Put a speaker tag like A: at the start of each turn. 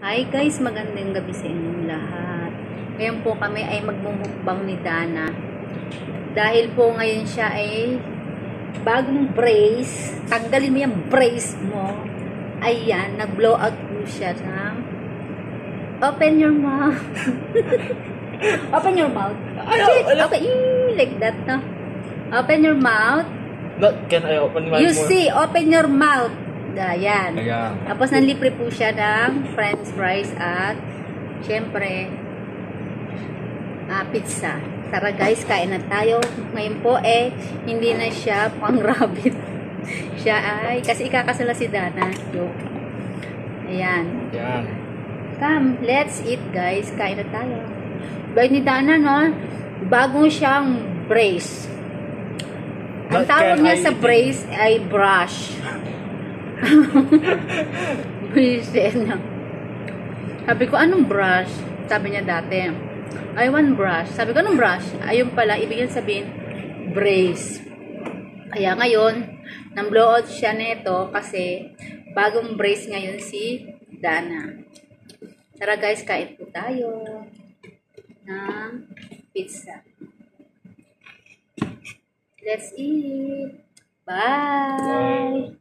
A: Hi guys, magandang gabi sa inyong lahat. Ngayon po kami ay magmumukbang ni Dana. Dahil po ngayon siya ay bagong brace. Tanggalin mo yung brace mo. Ayan, nag-blow out po siya ng open your mouth. Open your mouth. Okay, like that, no? Open your mouth.
B: But can I open my
A: You see, open your mouth. Ayan.
B: Ayan.
A: Tapos nanlibre po siya ng french fries at syempre pizza. Tara guys, kain na tayo. Ngayon po hindi na siya pang rabbit. Siya ay, kasi ikakasala si Dana. Joke. Ayan.
B: Ayan.
A: Come, let's eat guys. Kain na tayo. By ni Dana, no? Bagong siyang brace. Ang tawag niya sa brace ay brush. Buisit na. Sabi ko, anong brush? Sabi niya dati, I want brush. Sabi ko, anong brush? Ayun pala, ibig sabihin, brace. Kaya ngayon, nang blowout siya nito kasi bagong brace ngayon si Dana. Tara guys, kain po tayo ng pizza. Let's eat. Bye!